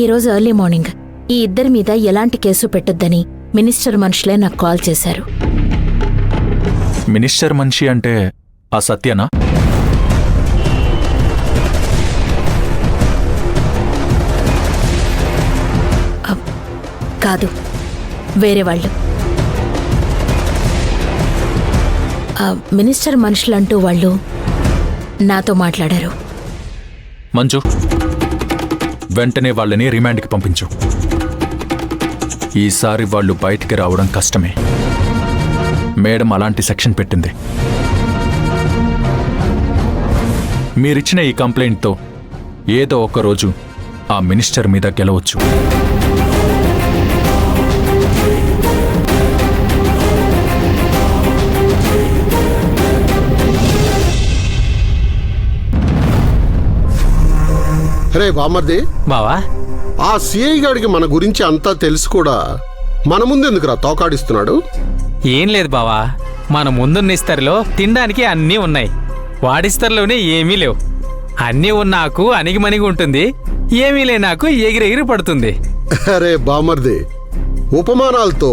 ఈరోజు early morning ఈ ఇద్దరి మీద ఎలాంటి కేసు పెట్టొద్దని మినిస్టర్ మనుషులే నాకు కాల్ చేశారు. మినిస్టర్ మనిషి అంటే ఆ సత్యనా? కాదు, వేరే వాళ్ళు. మినిస్టర్ మనుషులంటూ వాళ్ళు నాతో మాట్లాడారు. మంజు, వెంటనే వాళ్ళని రిమాండ్కి పంపించు. ఈసారి వాళ్ళు బయటికి రావడం కష్టమే. మేడం అలాంటి సెక్షన్ పెట్టింది. మీరిచ్చిన ఈ కంప్లైంట్తో ఏదో ఒక రోజు ఆ మినిస్టర్ మీద గెలవచ్చు. రే బామర్ది, బావా, ఆ సిఐ గాడికి మన గురించి అంతా తెలుసు కూడా మన ముందెందుకురా తోకాడిస్తున్నాడు? ఏం లేదు బావా, మన ముందున్న ఇస్తరిలో తినడానికి అన్నీ ఉన్నాయి, వాడిస్తరిలోనే ఏమీ లేవు. అన్నీ ఉన్నాకు అణిగిమణిగి ఉంటుంది, ఏమీ లే నాకు ఎగిరెగిరి పడుతుంది. అరే బామర్ది, ఉపమానాలతో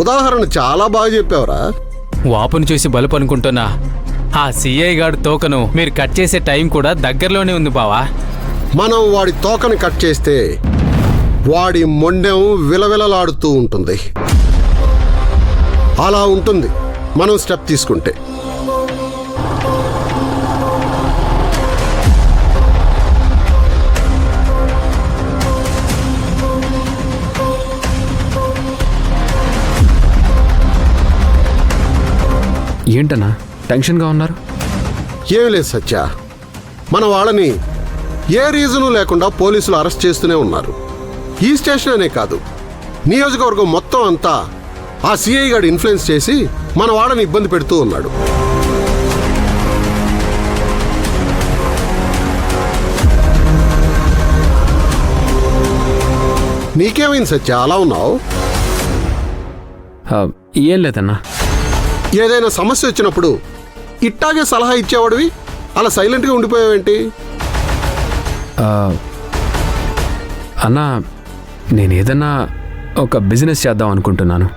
ఉదాహరణ చాలా బాగా చెప్పావురా. వాపును చూసి బలుపు అనుకుంటున్నా. ఆ సిఐ గాడు తోకను మీరు కట్ చేసే టైం కూడా దగ్గరలోనే ఉంది బావా. మనం వాడి తోకని కట్ చేస్తే వాడి మొండెం విలవిలలాడుతూ ఉంటుంది. అలా ఉంటుంది మనం స్టెప్ తీసుకుంటే. ఏంటన్నా టెన్షన్గా ఉన్నారు? ఏం లేదు సత్య, మన వాళ్ళని ఏ రీజను లేకుండా పోలీసులు అరెస్ట్ చేస్తూనే ఉన్నారు. ఈ స్టేషన్ అనే కాదు, నియోజకవర్గం మొత్తం అంతా ఆ సిఐ గారు ఇన్ఫ్లుయెన్స్ చేసి మన వాళ్ళని ఇబ్బంది పెడుతూ ఉన్నాడు. నీకేమైంది సత్య అలా ఉన్నావు? ఏం లేదన్నా. ఏదైనా సమస్య వచ్చినప్పుడు ఇట్టాగే సలహా ఇచ్చేవాడివి అలా సైలెంట్గా ఉండిపోయావేంటి? అన్నా, నేను ఏదన్నా ఒక బిజినెస్ చేద్దాం అనుకుంటున్నాను.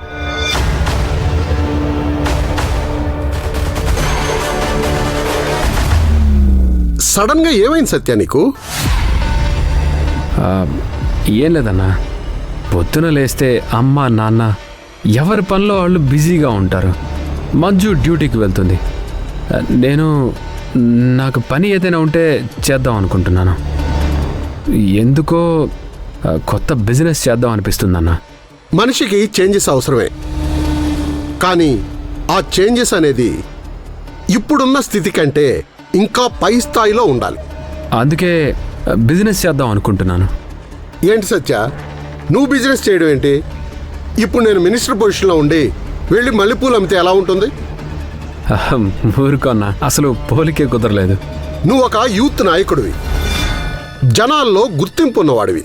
సడన్గా ఏమైంది సత్య నీకు? ఏం లేదన్నా, పొద్దున లేస్తే అమ్మ నాన్న ఎవరి పనిలో వాళ్ళు బిజీగా ఉంటారు. మంజు డ్యూటీకి వెళ్తుంది. నాకు పని ఏదైనా ఉంటే చేద్దాం అనుకుంటున్నాను. ఎందుకో కొత్త బిజినెస్ చేద్దాం అనిపిస్తుందన్న. మనిషికి చేంజెస్ అవసరమే, కానీ ఆ చేంజెస్ అనేది ఇప్పుడున్న స్థితి కంటే ఇంకా పై స్థాయిలో ఉండాలి. అందుకే బిజినెస్ చేద్దాం అనుకుంటున్నాను. ఏంటి సత్య, నువ్వు బిజినెస్ చేయడం ఏంటి? ఇప్పుడు నేను మినిస్టర్ పొజిషన్లో ఉండి వెళ్ళి మల్లెపూలు అమ్మితే ఎలా ఉంటుంది? ఊరుకోన్నా, అసలు పోలికే కుదరలేదు. నువ్వు ఒక యూత్ నాయకుడివి, జనాల్లో గుర్తింపు ఉన్నవాడివి.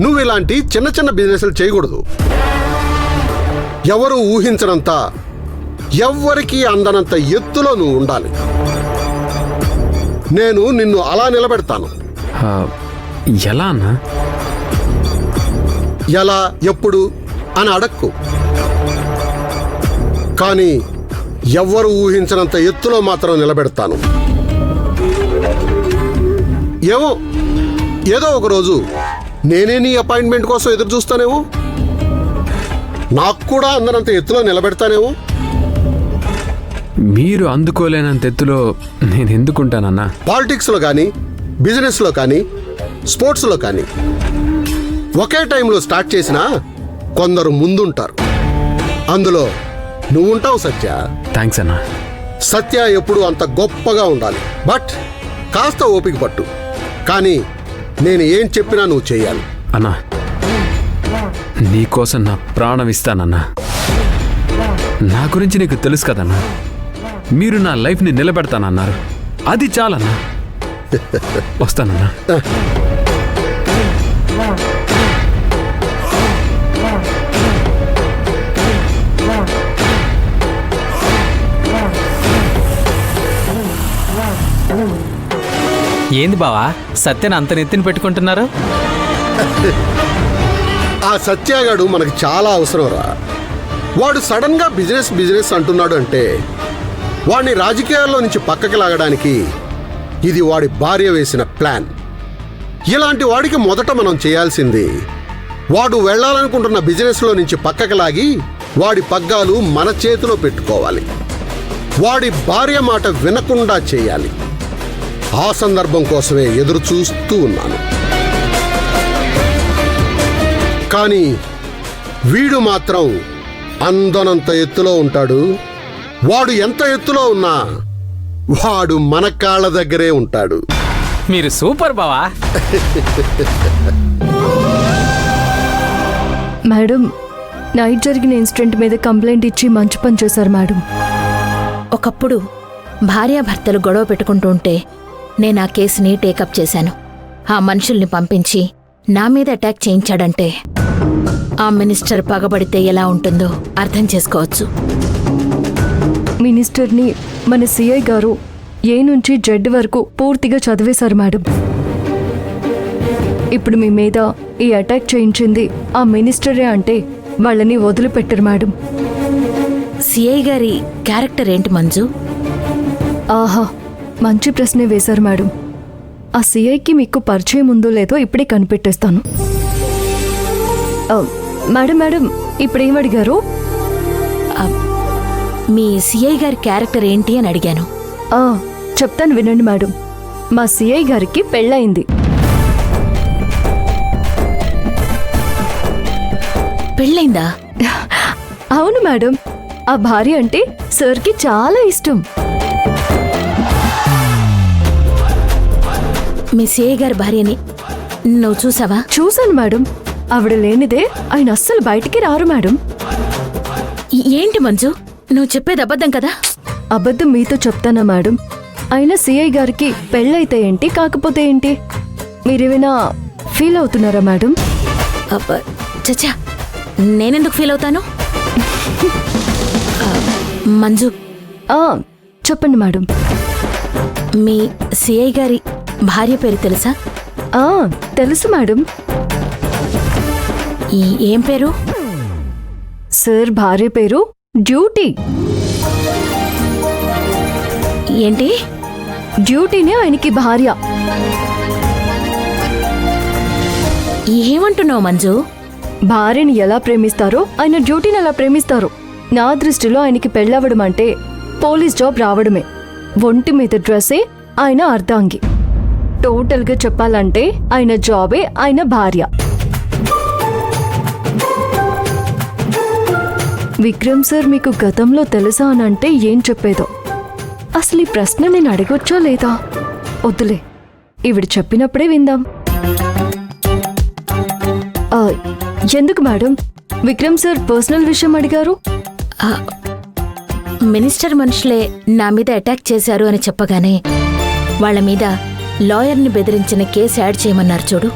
నువ్వు ఇలాంటి చిన్న చిన్న బిజినెస్లు చేయకూడదు. ఎవరు ఊహించనంత, ఎవ్వరికీ అందనంత ఎత్తులో నువ్వు ఉండాలి. నేను నిన్ను అలా నిలబెడతాను. ఎలా అన్నా? ఎలా, ఎప్పుడు అని అడక్కు, కానీ ఎవ్వరు ఊహించనంత ఎత్తులో మాత్రం నిలబెడతాను. ఏదో ఒకరోజు నేనే నీ అపాయింట్మెంట్ కోసం ఎదురు చూస్తానేమో, నాకు కూడా అందనంత ఎత్తులో నిలబెడతానేమో. మీరు అందుకోలేనంత ఎత్తులో నేను ఎందుకుంటానన్నా? పాలిటిక్స్లో కానీ, బిజినెస్లో కానీ, స్పోర్ట్స్లో కానీ ఒకే టైంలో స్టార్ట్ చేసినా కొందరు ముందుంటారు. అందులో నువ్వుంటావు సత్య. థ్యాంక్స్ అన్నా. సత్య ఎప్పుడు అంత గొప్పగా ఉండాలి, బట్ కాస్త ఓపిక పట్టు. కానీ నేను ఏం చెప్పినా నువ్వు చెయ్యాలి. అన్నా, నీకోసం నా ప్రాణం ఇస్తానన్నా. నా గురించి నీకు తెలుసు కదన్నా. మీరు నా లైఫ్ని నిలబెడతానన్నారు, అది చాలన్నా. వస్తానన్నా. ఏంది బావా, సత్యను అంత నెత్తిని పెట్టుకుంటున్నారు? ఆ సత్యాగాడు మనకు చాలా అవసరంరా. వాడు సడన్ గా బిజినెస్ అంటున్నాడు అంటే వాడిని రాజకీయాల్లో నుంచి పక్కకి లాగడానికి ఇది వాడి భార్య వేసిన ప్లాన్. ఇలాంటి వాడికి మొదట మనం చేయాల్సింది వాడు వెళ్ళాలనుకుంటున్న బిజినెస్లో నుంచి పక్కకి లాగి వాడి పగ్గాలు మన చేతిలో పెట్టుకోవాలి. వాడి భార్య మాట వినకుండా చేయాలి. ఆ సందర్భం కోసమే ఎదురు చూస్తూ ఉన్నాను. కానీ వీడు మాత్రం అందనంత ఎత్తులో ఉంటాడు. వాడు ఎంత ఎత్తులో ఉన్నా వాడు మన కాళ్ళ దగ్గరే ఉంటాడు. మీరు సూపర్ బావా. మేడం, నైట్ జరిగిన ఇన్సిడెంట్ మీద కంప్లైంట్ ఇచ్చి మంచి పని చేశారు మేడం. ఒకప్పుడు భార్యాభర్తలు గొడవ పెట్టుకుంటూ ఉంటే నేను ఆ కేసుని టేకప్ చేశాను. ఆ మనుషుల్ని పంపించి నా మీద అటాక్ చేయించాడంటే ఆ మినిస్టర్ పగబడితే ఎలా ఉంటుందో అర్థం చేసుకోవచ్చు. మినిస్టర్ని మన సిఐ గారు ఏ నుంచి జెడ్ వరకు పూర్తిగా చదివేశారు మేడం. ఇప్పుడు మీ మీద ఈ అటాక్ చేయించింది ఆ మినిస్టరే అంటే వాళ్ళని వదిలిపెట్టరు మేడం. సిఐ గారి క్యారెక్టర్ ఏంటి మంజు? ఆహా, మంచి ప్రశ్నే వేశారు మేడం. ఆ సిఐకి మీకు పరిచయం ఉందో లేదో ఇప్పుడే కనిపెట్టేస్తాను. మేడం ఇప్పుడేమడిగారు? మీ సిఐ గారి క్యారెక్టర్ ఏంటి అని అడిగాను. చెప్తాను వినండి మేడం. మా సిఐ గారికి పెళ్ళయింది. పెళ్ళైందా? అవును మేడం. ఆ భార్య అంటే సార్కి చాలా ఇష్టం. మీ సిఐ గారి భార్యని నువ్వు చూసావా? చూశాను మేడం. ఆవిడ లేనిదే ఆయన అస్సలు బయటికి రారు మేడం. ఏంటి మంజు, నువ్వు చెప్పేది అబద్ధం కదా? అబద్ధం మీతో చెప్తానా మేడం? అయినా సిఐ గారికి పెళ్ళైతే ఏంటి, కాకపోతే ఏంటి? మీరేమైనా ఫీల్ అవుతున్నారా మేడం? చచ్చా, నేనెందుకు ఫీల్ అవుతాను? మంజు, చెప్పండి మేడం. మీ సిఐ గారి భార్య పేరు తెలుసా? తెలుసు మేడం. ఏం పేరు? సార్ భార్య పేరు డ్యూటీ. ఏంటి? డ్యూటీనే ఆయనకి భార్య. ఏమంటున్నావు మంజు? భార్యని ఎలా ప్రేమిస్తారో ఆయన డ్యూటీని అలా ప్రేమిస్తారు. నా దృష్టిలో ఆయనకి పెళ్ళవడం అంటే పోలీస్ జాబ్ రావడమే. ఒంటి మీద డ్రెస్సే ఆయన అర్ధాంగి. టోటల్గా చెప్పాలంటే ఆయన జాబే ఆయన భార్య. విక్రమ్ సార్ మీకు గతంలో తెలుసా అనంటే ఏం చెప్పేదో. అసలు ఈ ప్రశ్న నేను అడగొచ్చా లేదా? వద్దులే, ఈవిడ చెప్పినప్పుడే విందాం. ఎందుకు మేడం విక్రమ్ సార్ పర్సనల్ విషయం అడిగారు? మినిస్టర్ మనుషులే నా మీద అటాక్ చేశారు అని చెప్పగానే వాళ్ళ మీద లాయర్ని బెదిరించిన కేసు యాడ్ చేయమన్నారు చూడు.